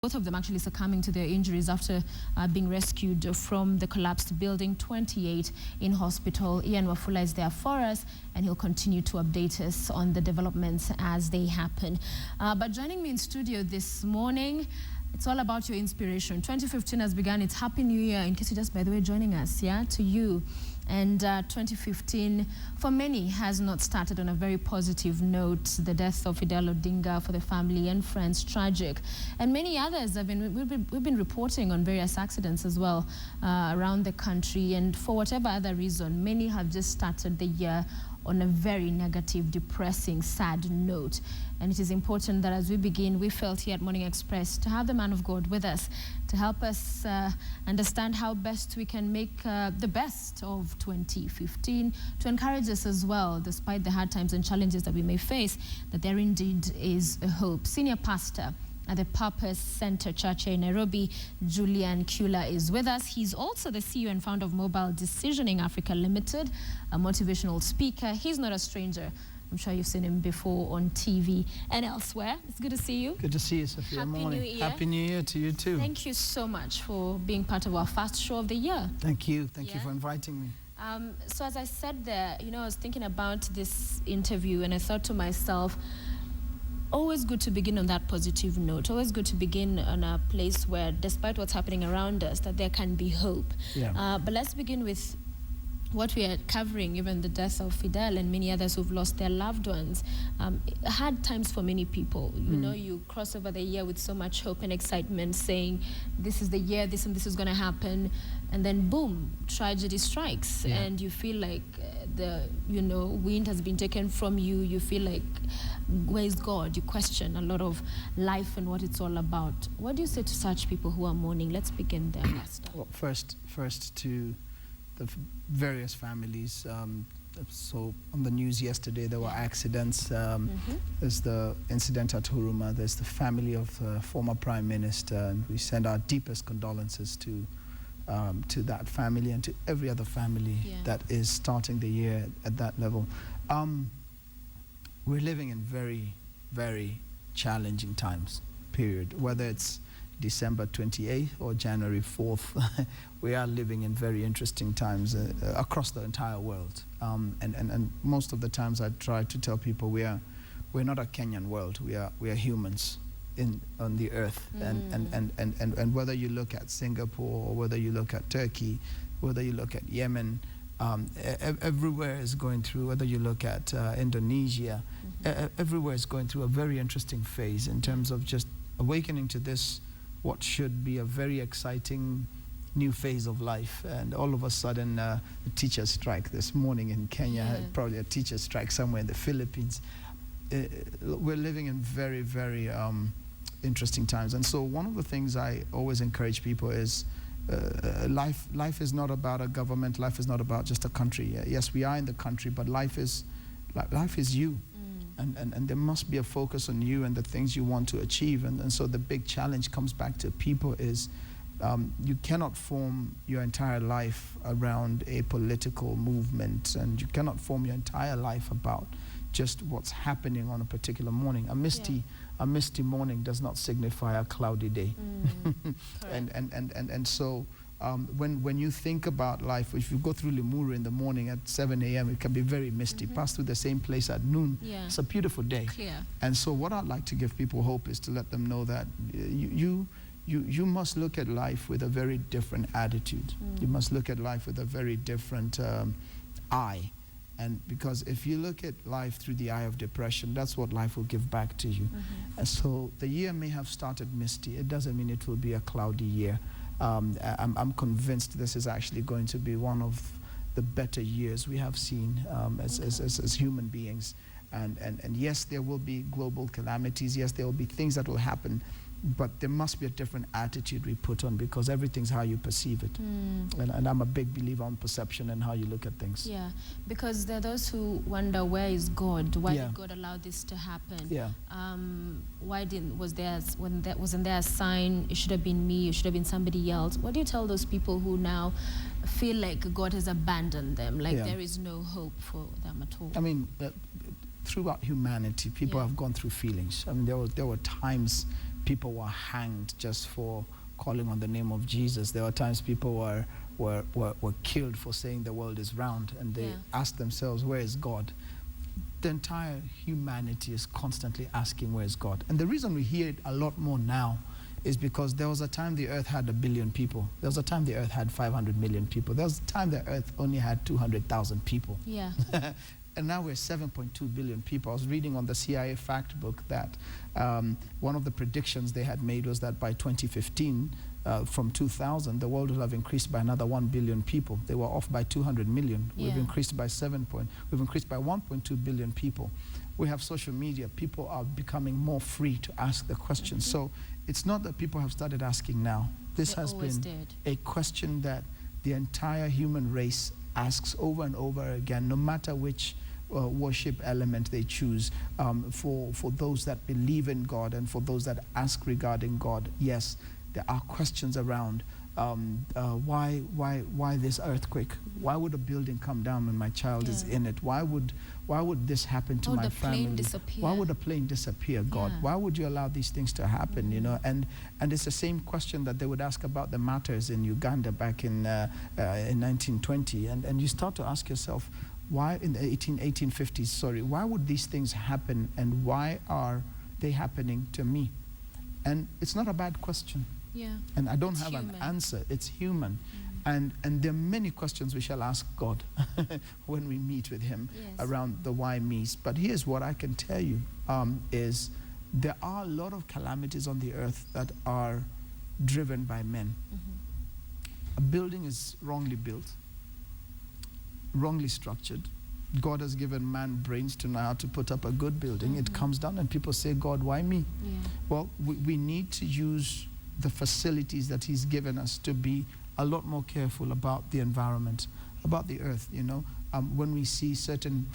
Both of them actually succumbing to their injuries after being rescued from the collapsed building 28 in hospital. Ian Wafula is there for us, and he'll continue to update us on the developments as they happen. But joining me in studio this morning, it's all about your inspiration. 2015 has begun. It's Happy New Year, in case you're just, by the way, joining us, yeah, to you. And 2015, for many, has not started on a very positive note. The death of Fidel Odinga, for the family and friends, tragic. And many others have been, we've been reporting on various accidents as well around the country. And for whatever other reason, many have just started the year on a very negative, depressing, sad note. And it is important that as we begin, we felt here at Morning Express to have the man of God with us to help us understand how best we can make the best of 2015, to encourage us as well, despite the hard times and challenges that we may face, that there indeed is a hope. Senior pastor at the Purpose Center Church in Nairobi, Julian Kyula, is with us. He's also the CEO and founder of Mobile Decisioning Africa Limited, a motivational speaker. He's not a stranger. I'm sure you've seen him before on TV and elsewhere. It's good to see you. Good to see you, Sophia. Happy New Year. Happy New Year to you too. Thank you so much for being part of our first show of the year. Thank you. Thank you for inviting me. So as I said there, you know, I was thinking about this interview and I thought to myself, always good to begin on that positive note. Always good to begin on a place where, despite what's happening around us, that there can be hope. Yeah. But let's begin with what we are covering, even the death of Fidel and many others who've lost their loved ones. Hard times for many people. You know, you cross over the year with so much hope and excitement, saying, this is the year, this and this is going to happen. And then, boom, tragedy strikes. Yeah. And you feel like the, you know, wind has been taken from you. You feel like, where is God? You question a lot of life and what it's all about. What do you say to such people who are mourning? Let's begin there, Pastor. Well, first to the various families. So on the news yesterday, there were accidents. There's the incident at Huruma. There's the family of the former Prime Minister, and we send our deepest condolences to that family and to every other family that is starting the year at that level. We're living in very, very challenging times, period. Whether it's December 28th or January 4th, we are living in very interesting times across the entire world. And most of the times I try to tell people we're not a Kenyan world, we are humans on the earth. And whether you look at Singapore or whether you look at Turkey, whether you look at Yemen, everywhere is going through, whether you look at Indonesia, everywhere is going through a very interesting phase in terms of just awakening to this, what should be a very exciting new phase of life. And all of a sudden, the teachers strike this morning in Kenya, probably a teachers strike somewhere in the Philippines. We're living in very, very interesting times. And so one of the things I always encourage people is life is not about a government, life is not about just a country. Yes, we are in the country, but life is you. And there must be a focus on you and the things you want to achieve. And so the big challenge comes back to people is you cannot form your entire life around a political movement, and you cannot form your entire life about just what's happening on a particular morning. A misty morning does not signify a cloudy day. And so when you think about life, if you go through Limuru in the morning at 7 a.m., it can be very misty. Pass through the same place at noon, it's a beautiful day. Clear. And so what I'd like to give people hope is to let them know that you must look at life with a very different attitude. You must look at life with a very different eye. And because if you look at life through the eye of depression, that's what life will give back to you. And so the year may have started misty. It doesn't mean it will be a cloudy year. I'm convinced this is actually going to be one of the better years we have seen as human beings. And yes, there will be global calamities. Yes, there will be things that will happen. But there must be a different attitude we put on, because everything's how you perceive it. And I'm a big believer on perception and how you look at things. Yeah, because there are those who wonder, where is God? Why did God allow this to happen? Yeah. Wasn't there a sign? It should have been me, it should have been somebody else. What do you tell those people who now feel like God has abandoned them, like there is no hope for them at all? I mean, throughout humanity, people have gone through feelings. I mean, there were times people were hanged just for calling on the name of Jesus. There were times people were killed for saying the world is round, and they asked themselves, where is God? The entire humanity is constantly asking, where is God? And the reason we hear it a lot more now is because there was a time the earth had 1 billion people. There was a time the earth had 500 million people. There was a time the earth only had 200,000 people. Yeah. And now we're 7.2 billion people. I was reading on the CIA fact book that one of the predictions they had made was that by 2015, from 2000, the world will have increased by another 1 billion people. They were off by 200 million. Yeah. We've increased by 1.2 billion people. We have social media. People are becoming more free to ask the questions. So it's not that people have started asking now. This has been a question that the entire human race asks over and over again, no matter which worship element they choose. For those that believe in God and for those that ask regarding God, yes, there are questions around why this earthquake? Why would a building come down when my child is in it? Why would this happen to my family? Plane disappear? Why would a plane disappear, God? Why would you allow these things to happen? You know, and it's the same question that they would ask about the martyrs in Uganda back in 1920, and you start to ask yourself, why in the 1850s? Sorry, why would these things happen, and why are they happening to me? And it's not a bad question. Yeah. And I don't have an answer. It's human. And there are many questions we shall ask God when we meet with him around the why me's. But here's what I can tell you, is there are a lot of calamities on the earth that are driven by men. A building is wrongly built, wrongly structured. God has given man brains to know how to put up a good building. It comes down and people say, God, why me? Well, we need to use the facilities that he's given us to be a lot more careful about the environment, about the earth. You know, when we see certain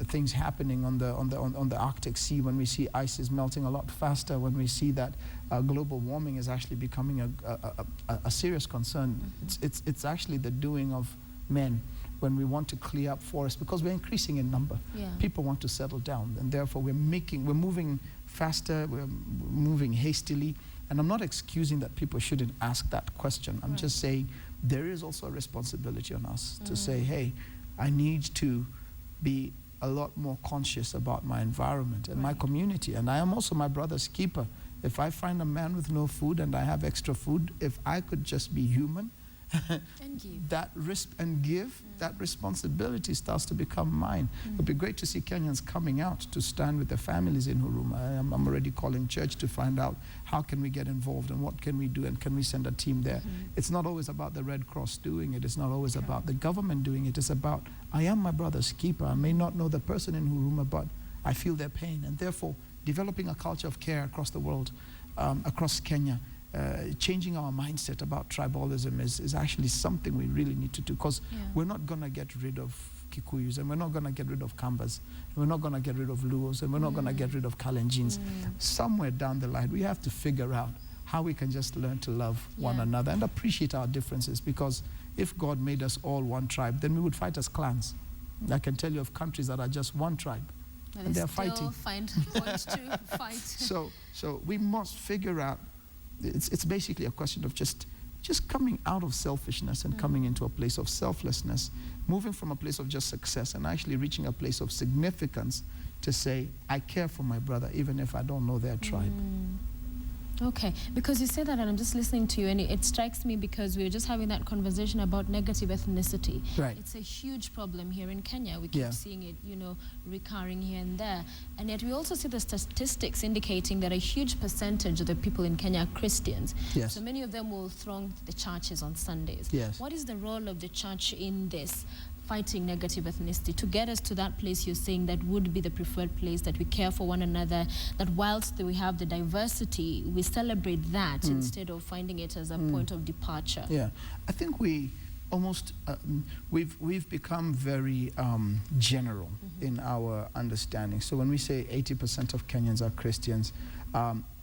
things happening on the Arctic Sea, when we see ice is melting a lot faster, when we see that global warming is actually becoming a serious concern, it's actually the doing of men. When we want to clear up forests, because we're increasing in number, people want to settle down, and therefore we're moving faster, we're moving hastily. And I'm not excusing that people shouldn't ask that question. I'm just saying there is also a responsibility on us to say, hey, I need to be a lot more conscious about my environment and my community. And I am also my brother's keeper. If I find a man with no food and I have extra food, if I could just be human, and give. That responsibility starts to become mine. It would be great to see Kenyans coming out to stand with their families in Huruma. I'm already calling church to find out how can we get involved and what can we do, and can we send a team there. It's not always about the Red Cross doing it. It's not always about the government doing it. It's about, I am my brother's keeper. I may not know the person in Huruma, but I feel their pain, and therefore developing a culture of care across the world, across Kenya. Changing our mindset about tribalism is actually something we really need to do, because we're not going to get rid of Kikuyus, and we're not going to get rid of Kambas, and we're not going to get rid of Luos, and we're not going to get rid of Kalenjins. Somewhere down the line, we have to figure out how we can just learn to love one another and appreciate our differences, because if God made us all one tribe, then we would fight as clans. I can tell you of countries that are just one tribe, and they're fighting. Find points to fight. So we must figure out. It's basically a question of just coming out of selfishness and coming into a place of selflessness, moving from a place of just success and actually reaching a place of significance to say, I care for my brother even if I don't know their tribe. Okay, because you say that and I'm just listening to you, and it strikes me because we were just having that conversation about negative ethnicity. Right. It's a huge problem here in Kenya. We keep seeing it, you know, recurring here and there. And yet we also see the statistics indicating that a huge percentage of the people in Kenya are Christians. Yes. So many of them will throng the churches on Sundays. Yes. What is the role of the church in this? Fighting negative ethnicity to get us to that place you're saying that would be the preferred place, that we care for one another, that whilst we have the diversity, we celebrate that instead of finding it as a point of departure. Yeah, I think we almost we've become very general in our understanding. So when we say 80% of Kenyans are Christians,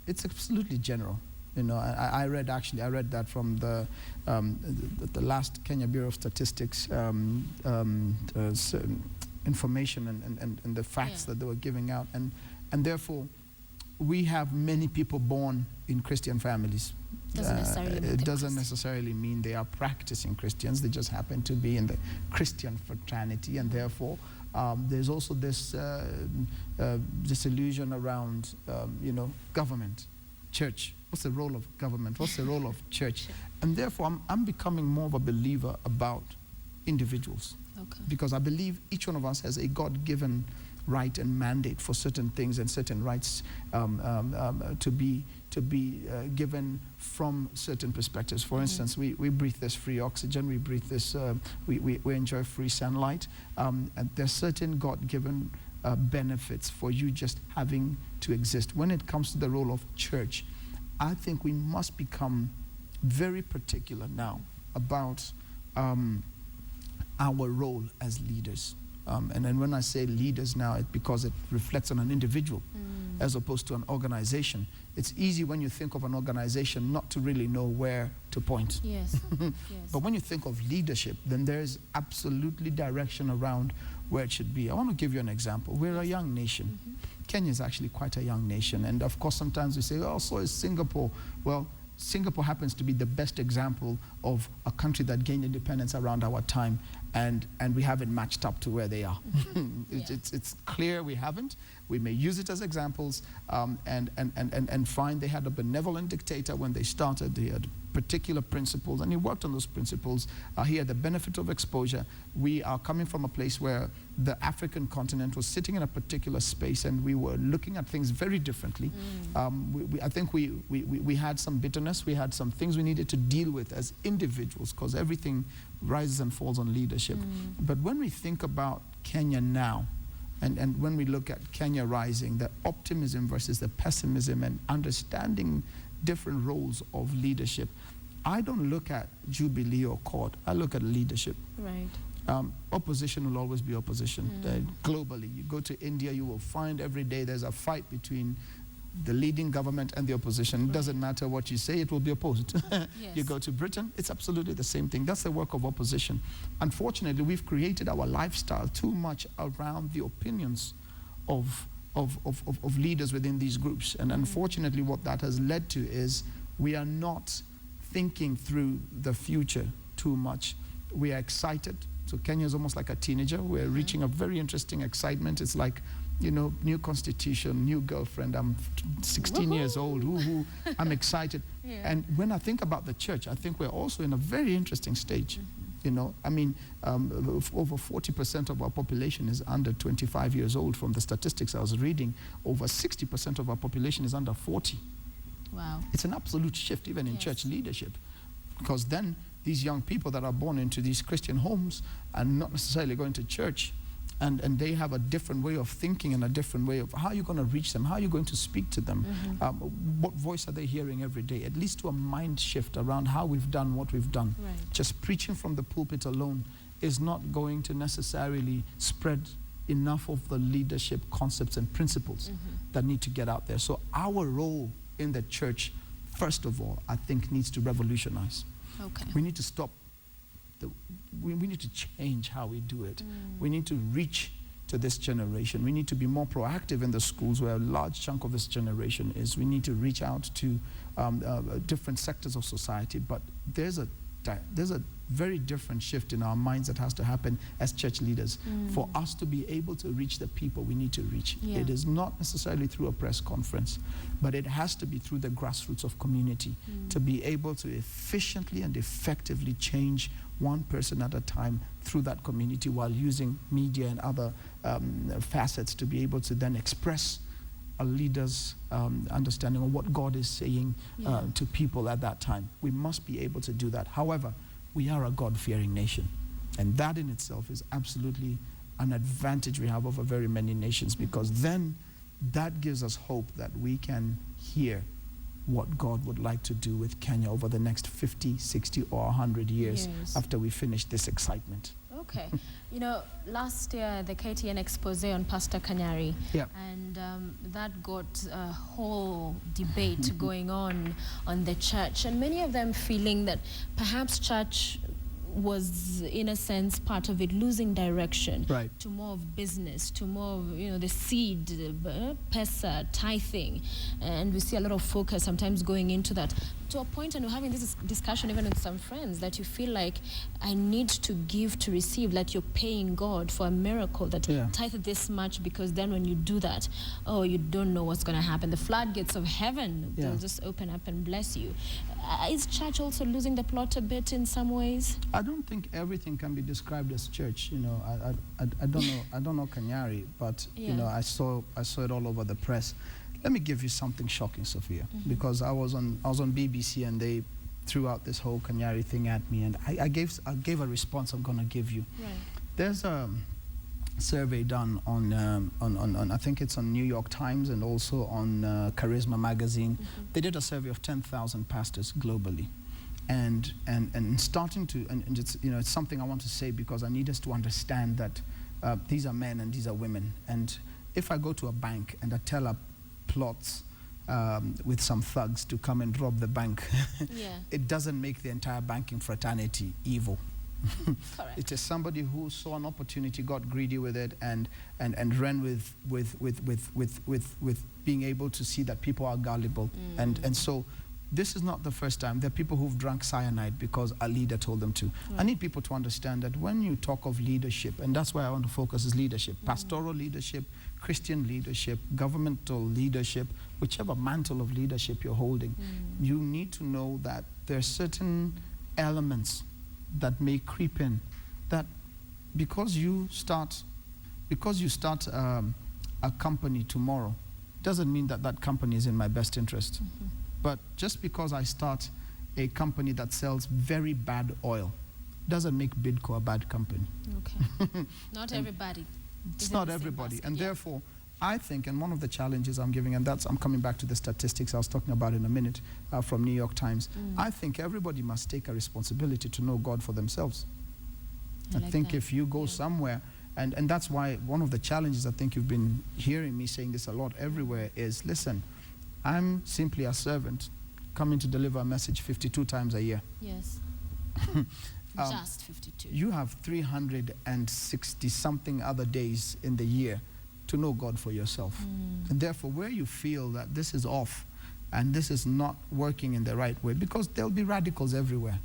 it's absolutely general. You know, I read that from the last Kenya Bureau of Statistics information and the facts that they were giving out, and therefore we have many people born in Christian families. Doesn't necessarily mean it doesn't necessarily mean they are practicing Christians. They just happen to be in the Christian fraternity, and therefore there's also this illusion around government, church. What's the role of government? What's the role of church? And therefore, I'm becoming more of a believer about individuals, because I believe each one of us has a God-given right and mandate for certain things and certain rights to be given from certain perspectives. For instance, we breathe this free oxygen, we breathe this, we enjoy free sunlight, and there's certain God-given benefits for you just having to exist. When it comes to the role of church, I think we must become very particular now about our role as leaders. And then when I say leaders now, because it reflects on an individual as opposed to an organization. It's easy when you think of an organization not to really know where to point. Yes. Yes. But when you think of leadership, then there's absolutely direction around where it should be. I want to give you an example. We're a young nation. Kenya is actually quite a young nation. And of course, sometimes we say, oh, so is Singapore. Well, Singapore happens to be the best example of a country that gained independence around our time, and we haven't matched up to where they are. It's clear we haven't. We may use it as examples and find they had a benevolent dictator when they started. He had particular principles, and he worked on those principles. He had the benefit of exposure. We are coming from a place where the African continent was sitting in a particular space, and we were looking at things very differently. I think we had some bitterness. We had some things we needed to deal with as individuals, because everything rises and falls on leadership. But when we think about Kenya now, and when we look at Kenya rising, the optimism versus the pessimism and understanding different roles of leadership, I don't look at Jubilee or court. I look at leadership. Right. Opposition will always be opposition. Globally, you go to India, you will find every day there's a fight between the leading government and the opposition. It doesn't matter what you say, it will be opposed. You go to Britain, it's absolutely the same thing. That's the work of opposition. Unfortunately, we've created our lifestyle too much around the opinions of leaders within these groups. And unfortunately, what that has led to is we are not thinking through the future too much. We are excited. So Kenya is almost like a teenager. We're reaching a very interesting excitement. It's like, you know, new constitution, new girlfriend. I'm 16 years old. Woo-hoo. I'm excited. And when I think about the church, I think we're also in a very interesting stage. You know, I mean, over 40% of our population is under 25 years old. From the statistics I was reading, over 60% of our population is under 40. Wow. It's an absolute shift even in church leadership, because then these young people that are born into these Christian homes are not necessarily going to church, and they have a different way of thinking and a different way of how you're going to reach them, how you're going to speak to them, what voice are they hearing every day. It leads to a mind shift around how we've done what we've done. Right. Just preaching from the pulpit alone is not going to necessarily spread enough of the leadership concepts and principles that need to get out there. So our role in the church, first of all, I think needs to revolutionize. Okay. We need to stop. We need to change how we do it. We need to reach to this generation. We need to be more proactive in the schools where a large chunk of this generation is. We need to reach out to different sectors of society. But there's a very different shift in our minds that has to happen as church leaders. For us to be able to reach the people we need to reach, it is not necessarily through a press conference, but it has to be through the grassroots of community to be able to efficiently and effectively change one person at a time through that community, while using media and other facets to be able to then express a leader's understanding of what God is saying to people at that time. We must be able to do that. However, we are a God-fearing nation, and that in itself is absolutely an advantage we have over very many nations, because then that gives us hope that we can hear what God would like to do with Kenya over the next 50, 60, or 100 years after we finish this excitement. Okay. You know, last year, the KTN expose on Pastor Kanyari, and that got a whole debate going on the church, and many of them feeling that perhaps church was, in a sense, part of it, losing direction Right. to more of business, to more of, the seed, pesa, tithing. And we see a lot of focus sometimes going into that, to a point, and we're having this discussion even with some friends, that you feel like I need to give to receive, that you're paying God for a miracle, that tithe this much, because then when you do that, you don't know what's going to happen. The floodgates of heaven, they'll just open up and bless you. Is church also losing the plot a bit in some ways? I don't think everything can be described as church. I don't know. I don't know Kanyari, but I saw it all over the press. Let me give you something shocking, Sophia, because I was on BBC and they threw out this whole Kanyari thing at me, and I gave a response I'm going to give you. Right. There's a survey done on I think it's on New York Times and also on Charisma magazine. They did a survey of 10,000 pastors globally, and starting to and it's it's something I want to say because I need us to understand that these are men and these are women. And if I go to a bank and I tell a plots with some thugs to come and rob the bank, it doesn't make the entire banking fraternity evil. Correct. It is somebody who saw an opportunity, got greedy with it, and ran with being able to see that people are gullible. And so this is not the first time. There are people who've drunk cyanide because a leader told them to. I need people to understand that when you talk of leadership, and that's why I want to focus is leadership, pastoral leadership, Christian leadership, governmental leadership, whichever mantle of leadership you're holding, you need to know that there are certain elements that may creep in, that because you start a company tomorrow doesn't mean that that company is in my best interest. But just because I start a company that sells very bad oil doesn't make Bidco a bad company. Okay. Not everybody. It's not everybody. And therefore, I think, and one of the challenges I'm giving, and I'm coming back to the statistics I was talking about in a minute from New York Times, I think everybody must take a responsibility to know God for themselves. I think that. If you go somewhere, and that's why one of the challenges I think you've been hearing me saying this a lot everywhere is, listen, I'm simply a servant coming to deliver a message 52 times a year. Yes. Just 52. You have 360 something other days in the year to know God for yourself. And therefore, where you feel that this is off and this is not working in the right way, because there'll be radicals everywhere.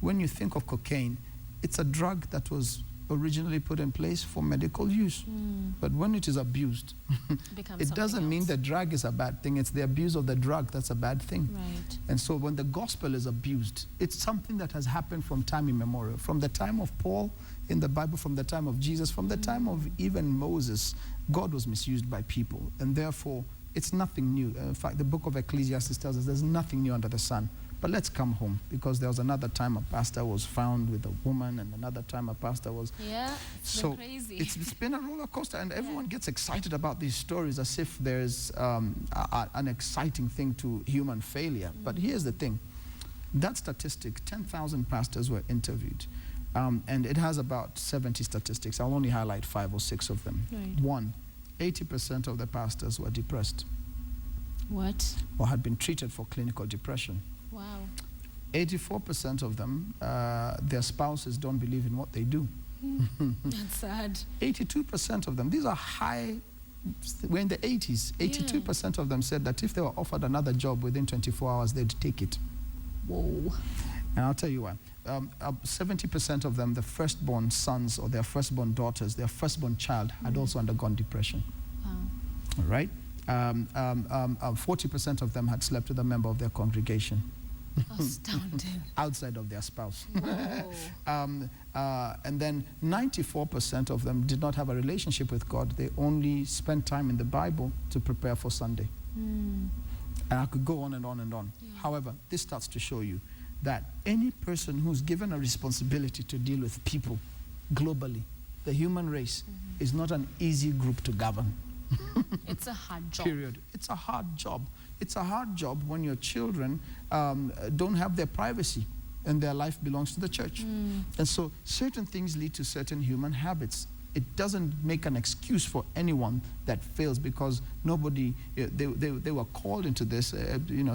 When you think of cocaine, it's a drug that was originally put in place for medical use. But when it is abused, it doesn't mean the drug is a bad thing. It's the abuse of the drug that's a bad thing. Right. And so when the gospel is abused, it's something that has happened from time immemorial. From the time of Paul in the Bible, from the time of Jesus, from the time of even Moses, God was misused by people. And therefore, it's nothing new. In fact, the book of Ecclesiastes tells us there's nothing new under the sun. But let's come home, because there was another time a pastor was found with a woman, and another time a pastor was... Yeah, it's been crazy. It's been a roller coaster, and everyone gets excited about these stories as if there's an exciting thing to human failure. But here's the thing. That statistic, 10,000 pastors were interviewed, and it has about 70 statistics. I'll only highlight 5 or 6 of them. Right. 1, 80% of the pastors were depressed. What? Or had been treated for clinical depression. Wow. 84% of them, their spouses don't believe in what they do. That's sad. 82% of them, these are high, we're in the 80s. 82% of them said that if they were offered another job within 24 hours, they'd take it. Whoa. And I'll tell you why. 70% of them, the firstborn sons or their firstborn daughters, their firstborn child had also undergone depression. Wow. All right? 40% of them had slept with a member of their congregation. Astounding. Outside of their spouse. Whoa. And then 94% of them did not have a relationship with God. They only spent time in the Bible to prepare for Sunday. And I could go on and on and on. Yeah. However, this starts to show you that any person who's given a responsibility to deal with people globally, the human race, is not an easy group to govern. It's a hard job. Period. It's a hard job. It's a hard job when your children don't have their privacy and their life belongs to the church. And so certain things lead to certain human habits. it doesn't make an excuse for anyone that fails, because nobody, they were called into this.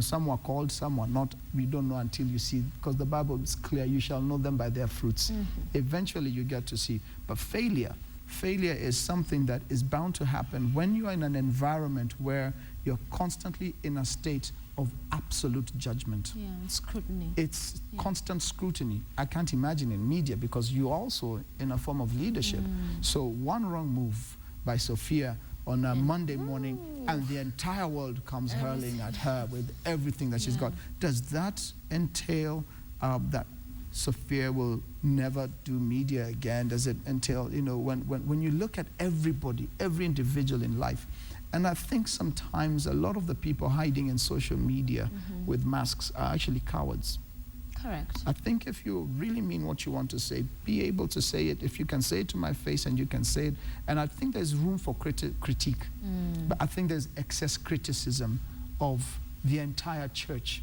Some were called, some were not. We don't know until you see, because the Bible is clear, you shall know them by their fruits. Eventually you get to see. But failure is something that is bound to happen when you are in an environment where you're constantly in a state of absolute judgment. Yeah, scrutiny. It's constant scrutiny. I can't imagine in media, because you're also in a form of leadership. So one wrong move by Sophia on a Monday morning, and the entire world comes hurling at her with everything that she's got. Does that entail that Sophia will never do media again? Does it entail, when you look at everybody, every individual in life, and I think sometimes a lot of the people hiding in social media with masks are actually cowards. Correct. I think if you really mean what you want to say, be able to say it. If you can say it to my face and you can say it, and I think there's room for critique, but I think there's excess criticism of the entire church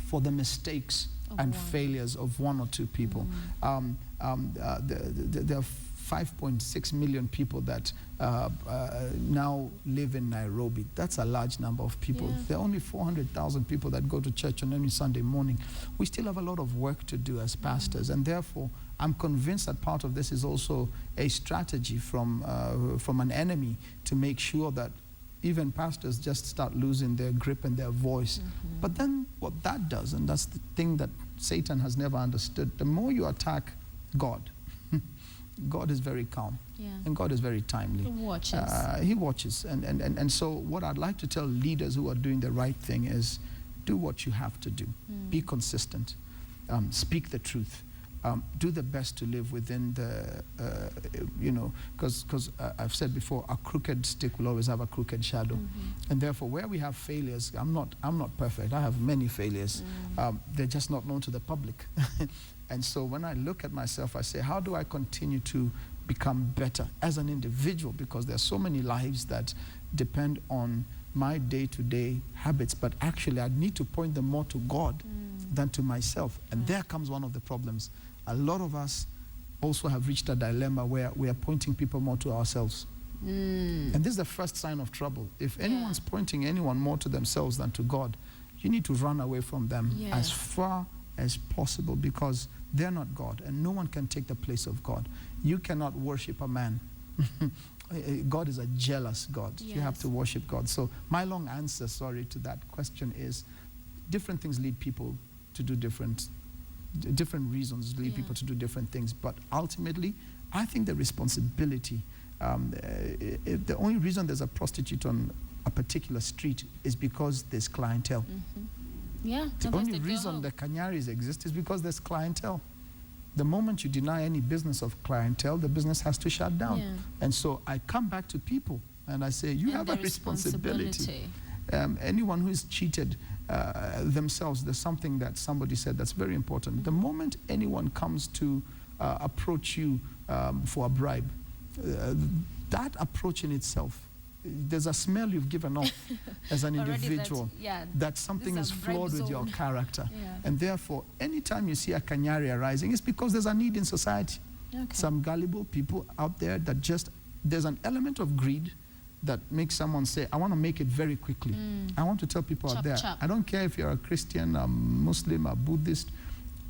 for the mistakes and failures of one or two people. There are 5.6 million people that now live in Nairobi. That's a large number of people. There are only 400,000 people that go to church on any Sunday morning. We still have a lot of work to do as pastors, and therefore I'm convinced that part of this is also a strategy from an enemy to make sure that even pastors just start losing their grip and their voice. But then what that does, and that's the thing that Satan has never understood, the more you attack God, God is very calm, and God is very timely. He watches. He watches. And so what I'd like to tell leaders who are doing the right thing is, do what you have to do. Be consistent. Speak the truth. Do the best to live within the, because I've said before, a crooked stick will always have a crooked shadow. And therefore, where we have failures, I'm not perfect. I have many failures. They're just not known to the public. And so when I look at myself, I say, how do I continue to become better as an individual? Because there are so many lives that depend on my day-to-day habits, but actually I need to point them more to God than to myself. And there comes one of the problems. A lot of us also have reached a dilemma where we are pointing people more to ourselves. And this is the first sign of trouble. If anyone's pointing anyone more to themselves than to God, you need to run away from them as far as possible, because they're not God, and no one can take the place of God. You cannot worship a man. God is a jealous God. You have to worship God. So my long answer, to that question is, different things lead people to do different reasons lead people to do different things. But ultimately, I think the responsibility, the only reason there's a prostitute on a particular street is because there's clientele. The only reason the Kenyaris exist is because there's clientele. The moment you deny any business of clientele, the business has to shut down. And so I come back to people and I say, you have a responsibility. Anyone who is cheated themselves, there's something that somebody said that's very important. The moment anyone comes to approach you for a bribe, that approach in itself, there's a smell you've given off as an individual that something is flawed with your character. And therefore, anytime you see a Kenyari arising, it's because there's a need in society. Some gullible people out there that there's an element of greed that makes someone say, I want to make it very quickly. I want to tell people out there, I don't care if you're a Christian, a Muslim, a Buddhist,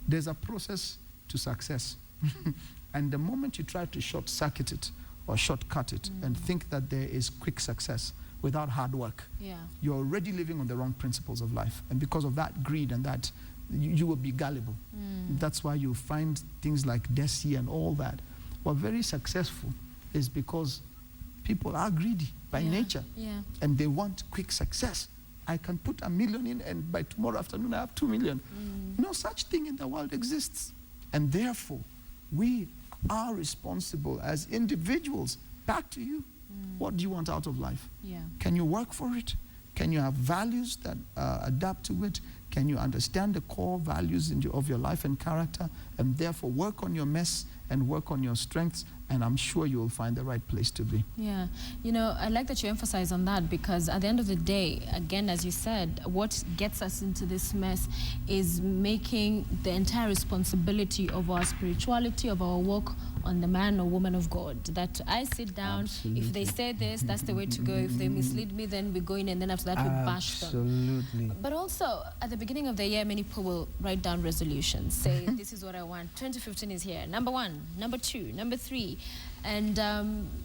there's a process to success. And the moment you try to short-circuit it or shortcut it and think that there is quick success without hard work, you're already living on the wrong principles of life. And because of that greed and that, you will be gullible. That's why you find things like Desi and all that. What very successful is because people are greedy by nature, and they want quick success. I can put $1 million in, and by tomorrow afternoon I have 2 million. No such thing in the world exists. And therefore, we are responsible as individuals. Back to you. What do you want out of life? Can you work for it? Can you have values that adapt to it? Can you understand the core values of your life and character, and therefore work on your mess and work on your strengths, and I'm sure you will find the right place to be. I like that you emphasize on that, because at the end of the day, again, as you said, what gets us into this mess is making the entire responsibility of our spirituality, of our walk on the man or woman of God. That I sit down, Absolutely. if they say this, that's the way to go. If they mislead me, then we go in, and then after that we bash them. Absolutely. But also, at the beginning of the year, many people will write down resolutions, say, this is what I want. 2015 is here. Number 1, number 2, number 3. And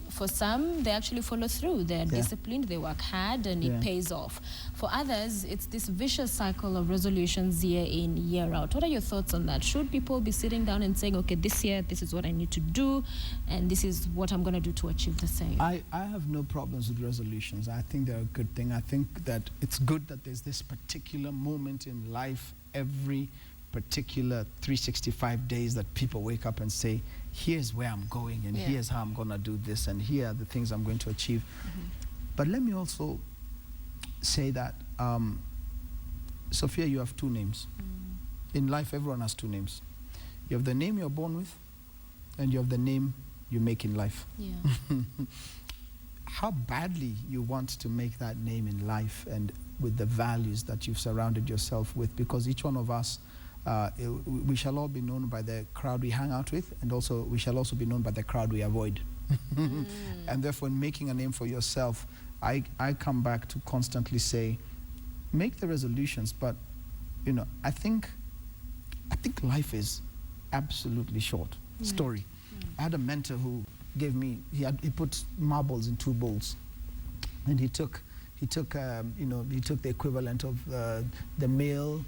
for some, they actually follow through. They're disciplined, they work hard, and it pays off. For others, it's this vicious cycle of resolutions year in, year out. What are your thoughts on that? Should people be sitting down and saying, okay, this year, this is what I need to do, and this is what I'm going to do to achieve the same? I have no problems with resolutions. I think they're a good thing. I think that it's good that there's this particular moment in life, every particular 365 days, that people wake up and say, here's where I'm going, and here's how I'm going to do this, and here are the things I'm going to achieve. But let me also say that, Sophia, you have 2 names. In life, everyone has 2 names. You have the name you're born with, and you have the name you make in life. How badly you want to make that name in life, and with the values that you've surrounded yourself with, because each one of us, we shall all be known by the crowd we hang out with, and also we shall also be known by the crowd we avoid. And therefore, in making a name for yourself, I come back to constantly say, make the resolutions, but I think life is absolutely short. Story. I had a mentor who gave me, he put marbles in 2 bowls, and he took the equivalent of the male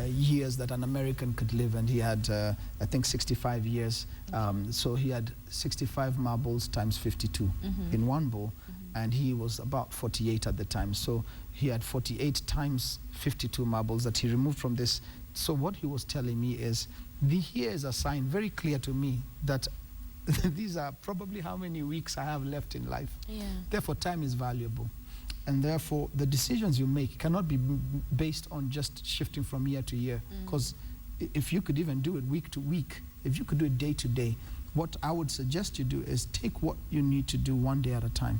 years that an American could live, and he had I think 65 years. So he had 65 marbles times 52 in 1 bowl, and he was about 48 at the time. So he had 48 times 52 marbles that he removed from this. So what he was telling me is, here is a sign very clear to me that these are probably how many weeks I have left in life. Therefore, time is valuable. And therefore, the decisions you make cannot be based on just shifting from year to year. Because if you could even do it week to week, if you could do it day to day, what I would suggest you do is take what you need to do one day at a time.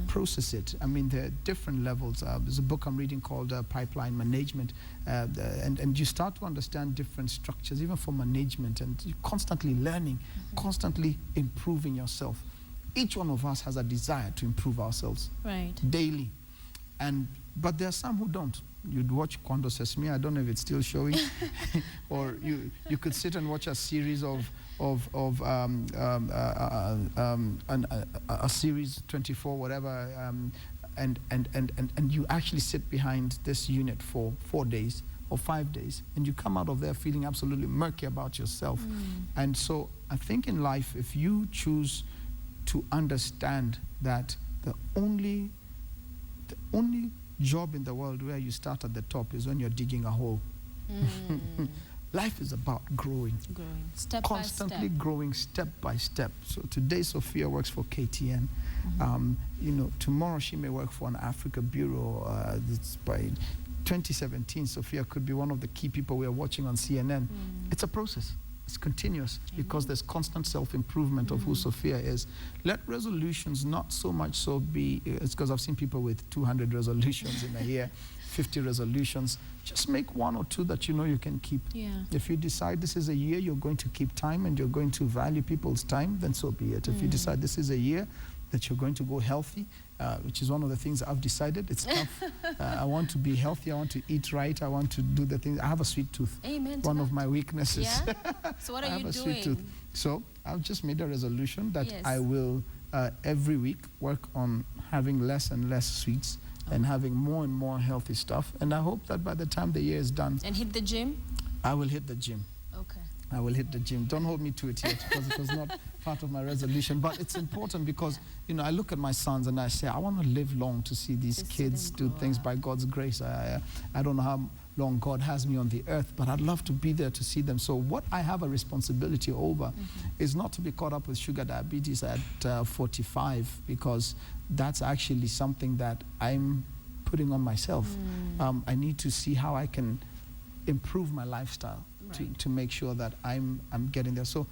Process it. I mean, there are different levels. There's a book I'm reading called Pipeline Management. And you start to understand different structures, even for management, and you're constantly learning, constantly improving yourself. Each one of us has a desire to improve ourselves daily. But there are some who don't. You'd watch Quando Sesame, I don't know if it's still showing, or you could sit and watch a series a series 24, whatever, and you actually sit behind this unit for 4 days or 5 days, and you come out of there feeling absolutely murky about yourself. And so I think in life, if you choose to understand that the only job in the world where you start at the top is when you're digging a hole. Life is about growing. Step constantly by step. Growing step by step. So today Sophia works for KTN. Tomorrow she may work for an Africa Bureau. By 2017, Sophia could be one of the key people we are watching on CNN. It's a process. It's continuous, because there's constant self-improvement of who Sophia is. Let resolutions not so much so be, it's because I've seen people with 200 resolutions in a year, 50 resolutions. Just make 1 or 2 that you know you can keep. If you decide this is a year you're going to keep time and you're going to value people's time, then so be it. If you decide this is a year that you're going to go healthy, which is one of the things I've decided. It's tough. I want to be healthy. I want to eat right. I want to do the things. I have a sweet tooth. Amen. One of my weaknesses. So what are I have you a doing? sweet tooth. So I've just made a resolution that I will every week work on having less and less sweets and having more and more healthy stuff. And I hope that by the time the year is done. And hit the gym? I will hit the gym. Okay. I will hit the gym. Don't hold me to it yet, because it was not part of my resolution. But it's important because, I look at my sons and I say, I want to live long to see these kids do things by God's grace. I don't know how long God has me on the earth, but I'd love to be there to see them. So what I have a responsibility over is not to be caught up with sugar diabetes at 45, because that's actually something that I'm putting on myself. I need to see how I can improve my lifestyle to make sure that I'm getting there. So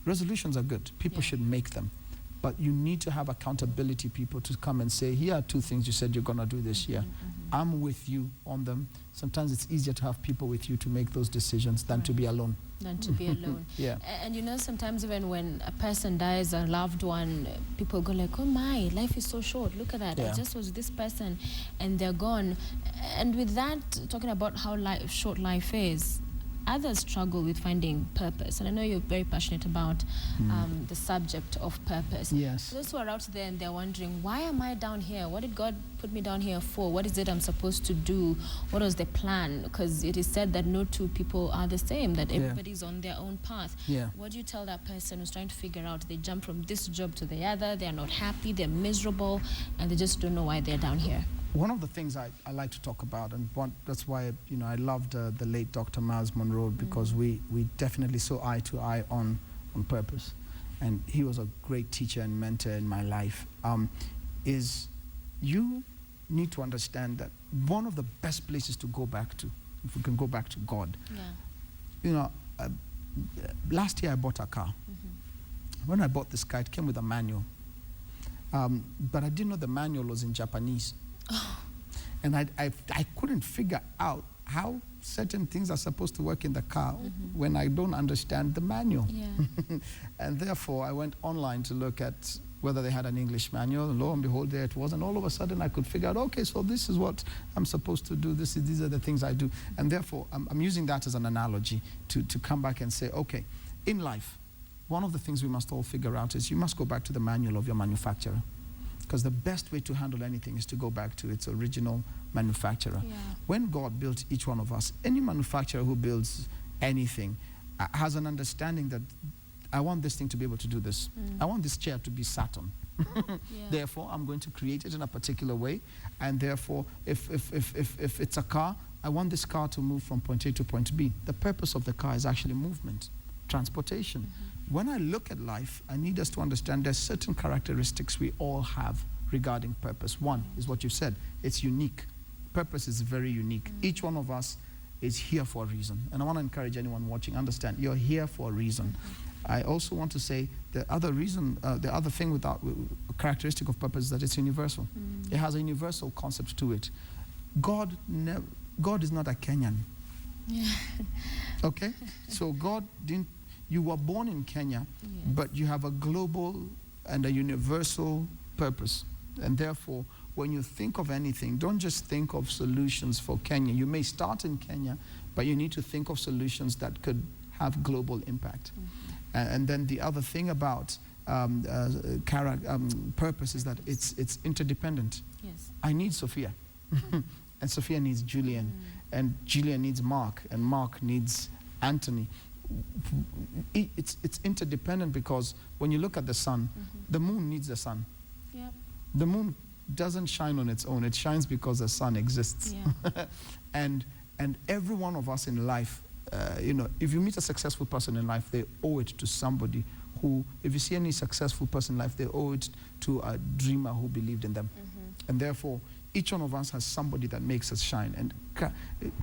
resolutions are good. People should make them. But you need to have accountability people to come and say, here are 2 things you said you're going to do this year. I'm with you on them. Sometimes it's easier to have people with you to make those decisions than to be alone. Than to be alone. Yeah. And you know, sometimes even when a person dies, a loved one, people go like, oh my, life is so short. Look at that. Yeah. I just was with this person and they're gone. And with that, talking about how short life is, others struggle with finding purpose. And I know you're very passionate about the subject of purpose. Yes. Those who are out there and they're wondering, why am I down here? What did God put me down here for? What is it I'm supposed to do? What was the plan? Because it is said that no 2 people are the same, that everybody's on their own path. Yeah. What do you tell that person who's trying to figure out, they jump from this job to the other, they're not happy, they're miserable, and they just don't know why they're down here? One of the things I like to talk about, and that's why I loved the late Dr. Bosman Road, because we definitely saw eye to eye on purpose, and he was a great teacher and mentor in my life. Is you need to understand that one of the best places to go back to, if we can go back to God, last year I bought a car. When I bought this car, it came with a manual, but I didn't know the manual was in Japanese. And I couldn't figure out how certain things are supposed to work in the car when I don't understand the manual. Yeah. And therefore, I went online to look at whether they had an English manual, and lo and behold, there it was. And all of a sudden, I could figure out, okay, so this is what I'm supposed to do. These are the things I do. And therefore, I'm using that as an analogy to come back and say, okay, in life, one of the things we must all figure out is you must go back to the manual of your manufacturer. Because the best way to handle anything is to go back to its original manufacturer. Yeah. When God built each one of us, any manufacturer who builds anything has an understanding that I want this thing to be able to do this. I want this chair to be sat on. Therefore, I'm going to create it in a particular way. And therefore, if it's a car, I want this car to move from point A to point B. The purpose of the car is actually movement, transportation. When I look at life, I need us to understand there's certain characteristics we all have regarding purpose. One is what you said. It's unique. Purpose is very unique. Each one of us is here for a reason. And I want to encourage anyone watching, understand, you're here for a reason. I also want to say the other reason, the other thing without characteristic of purpose is that it's universal. It has a universal concept to it. God is not a Kenyan. Yeah. Okay? So God didn't. You were born in Kenya, but you have a global and a universal purpose. And therefore, when you think of anything, don't just think of solutions for Kenya. You may start in Kenya, but you need to think of solutions that could have global impact. And then the other thing about purpose is that it's interdependent. Yes. I need Sophia, and Sophia needs Julian, and Julian needs Mark, and Mark needs Anthony. It's interdependent, because when you look at the sun, the moon needs the sun. Yep. The moon doesn't shine on its own. It shines because the sun exists. Yeah. and every one of us in life, if you meet a successful person in life, they owe it to somebody who, if you see any successful person in life, they owe it to a dreamer who believed in them. And therefore, each one of us has somebody that makes us shine. And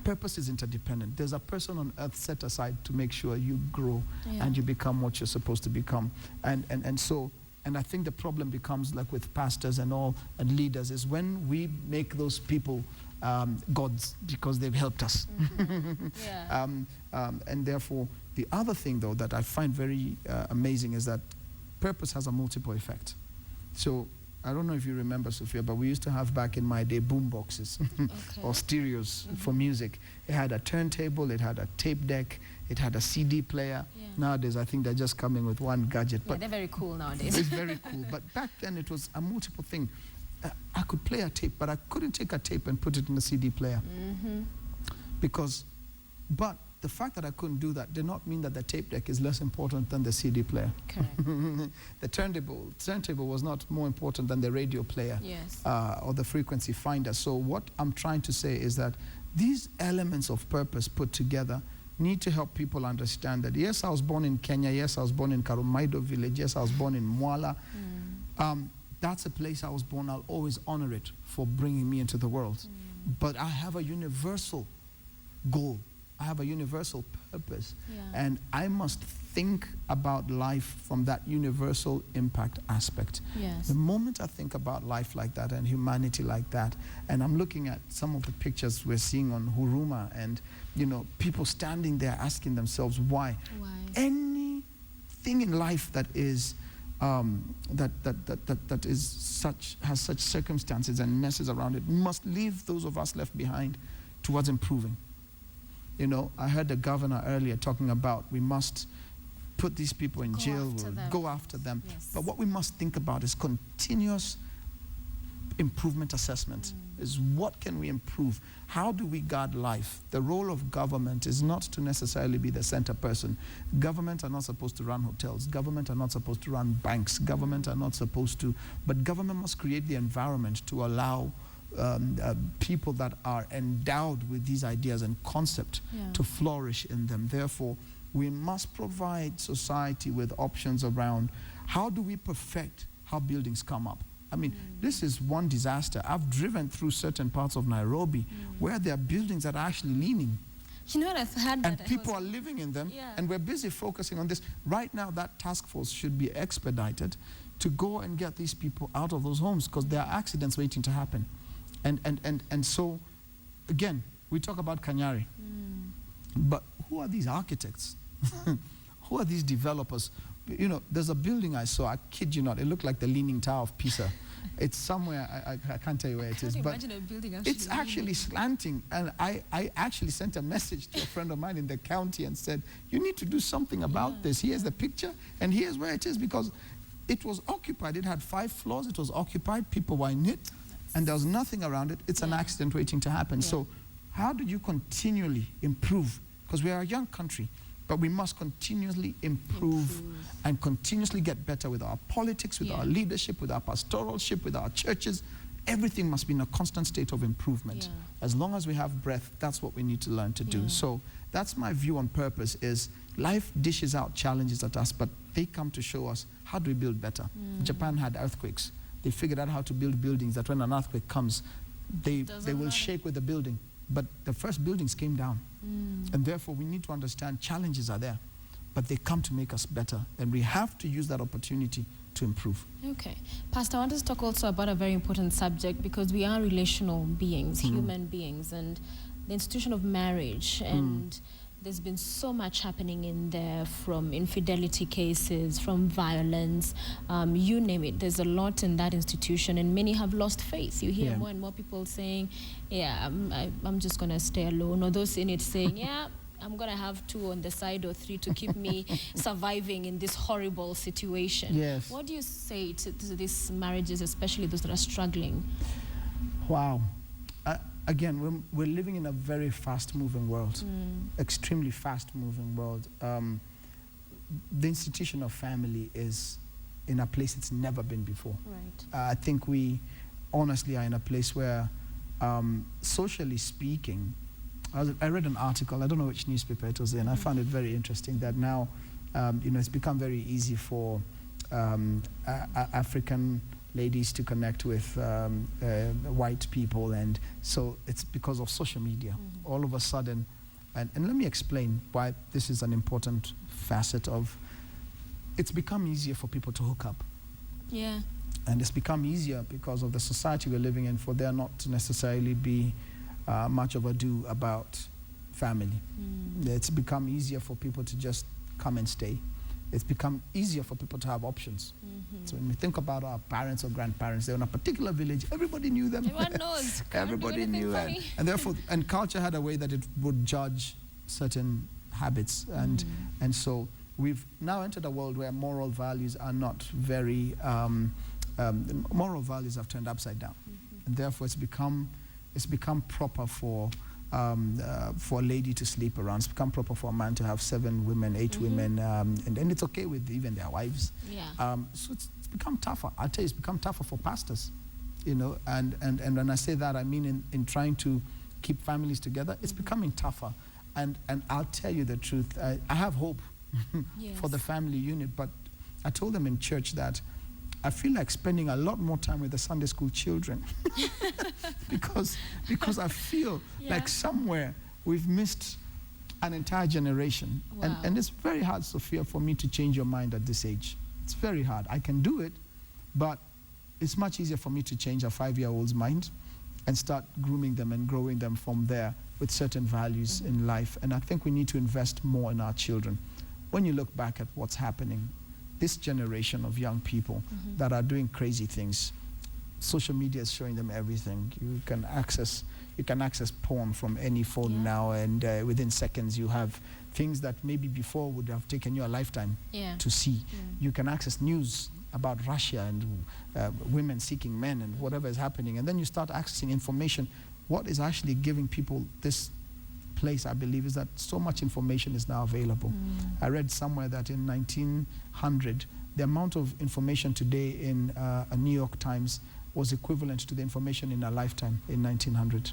purpose is interdependent. There's a person on earth set aside to make sure you grow and you become what you're supposed to become. And I think the problem becomes, like with pastors and all and leaders, is when we make those people gods because they've helped us. And therefore, the other thing, though, that I find very amazing is that purpose has a multiple effect. So I don't know if you remember, Sophia, but we used to have back in my day boom boxes or stereos for music. It had a turntable, it had a tape deck, it had a CD player. Nowadays, I think they're just coming with one gadget. But they're very cool nowadays. It's very cool. But back then, it was a multiple thing. I could play a tape, but I couldn't take a tape and put it in a CD player. But the fact that I couldn't do that did not mean that the tape deck is less important than the CD player. Correct. The turntable was not more important than the radio player or the frequency finder. So what I'm trying to say is that these elements of purpose put together need to help people understand that, yes, I was born in Kenya, yes, I was born in Karumaido village, yes, I was born in Mwala. That's a place I was born. I'll always honor it for bringing me into the world. But I have a universal goal. I have a universal purpose. Yeah. And I must think about life from that universal impact aspect. Yes. The moment I think about life like that and humanity like that, and I'm looking at some of the pictures we're seeing on Huruma, and people standing there asking themselves why. Anything in life that is that is has such circumstances and messes around it must leave those of us left behind towards improving. I heard the governor earlier talking about we must put these people in jail, go after them. Yes. But what we must think about is continuous improvement assessment. Is what can we improve? How do we guard life? The role of government is not to necessarily be the center person. Government are not supposed to run hotels. Government are not supposed to run banks. Government are not supposed to, but government must create the environment to allow people that are endowed with these ideas and concept to flourish in them. Therefore, we must provide society with options around how do we perfect how buildings come up. I mean, this is one disaster. I've driven through certain parts of Nairobi where there are buildings that are actually leaning. You know what, I've had that. And people are living in them, and we're busy focusing on this. Right now, that task force should be expedited to go and get these people out of those homes, because there are accidents waiting to happen. And so, again, we talk about Kanyari. But who are these architects? Who are these developers? There's a building I saw, I kid you not, it looked like the Leaning Tower of Pisa. It's somewhere, I can't tell you where it is, but a building actually it's actually slanting. And I actually sent a message to a friend of mine in the county and said, you need to do something about this. Here's the picture, and here's where it is, because it was occupied. It had 5 floors, it was occupied, people were in it, and there was nothing around it. It's an accident waiting to happen. So how do you continually improve? Because we are a young country, but we must continuously improve and continuously get better with our politics, with our leadership, with our pastoralship, with our churches. Everything must be in a constant state of improvement. As long as we have breath, that's what we need to learn to do. So that's my view on purpose, is life dishes out challenges at us, but they come to show us how do we build better. Japan had earthquakes. They figured out how to build buildings that when an earthquake comes, they will shake with the building. But the first buildings came down. And therefore, we need to understand challenges are there, but they come to make us better. And we have to use that opportunity to improve. Okay. Pastor, I want us to talk also about a very important subject, because we are relational beings, human beings, and the institution of marriage. And there's been so much happening in there, from infidelity cases, from violence, you name it. There's a lot in that institution, and many have lost faith. You hear more and more people saying, I'm just going to stay alone, or those in it saying, I'm going to have 2 on the side or 3 to keep me surviving in this horrible situation. Yes. What do you say to these marriages, especially those that are struggling? Wow. Again, we're living in a very fast-moving world, extremely fast-moving world. The institution of family is in a place it's never been before. Right. I think we honestly are in a place where, socially speaking, I read an article, I don't know which newspaper it was in, I found it very interesting that now, it's become very easy for African ladies to connect with white people, and so it's because of social media. All of a sudden, and let me explain why this is an important facet of, it's become easier for people to hook up. Yeah. And it's become easier because of the society we're living in, for there not to necessarily be much of ado about family. It's become easier for people to just come and stay. It's become easier for people to have options. So when we think about our parents or grandparents, they're in a particular village, everybody knew them. Everyone knows. Everybody knew, and therefore, and culture had a way that it would judge certain habits, and so we've now entered a world where moral values are not very, moral values have turned upside down, and therefore it's become proper for a lady to sleep around. It's become proper for a man to have 7 women, 8 women, and it's okay with even their wives. So it's become tougher. I'll tell you, it's become tougher for pastors, and when I say that, I mean in trying to keep families together, it's becoming tougher. And I'll tell you the truth, I have hope for the family unit, but I told them in church that I feel like spending a lot more time with the Sunday school children because I feel like somewhere we've missed an entire generation. Wow. And it's very hard, Sophia, for me to change your mind at this age. It's very hard. I can do it, but it's much easier for me to change a 5-year-old's mind and start grooming them and growing them from there with certain values in life. And I think we need to invest more in our children. When you look back at what's happening, this generation of young people that are doing crazy things, social media is showing them everything. You can access porn from any phone now, and within seconds you have things that maybe before would have taken you a lifetime to see. You can access news about Russia and women seeking men and whatever is happening, and then you start accessing information. What is actually giving people this place, I believe, is that so much information is now available. I read somewhere that in 1900, the amount of information today in a New York Times was equivalent to the information in a lifetime in 1900.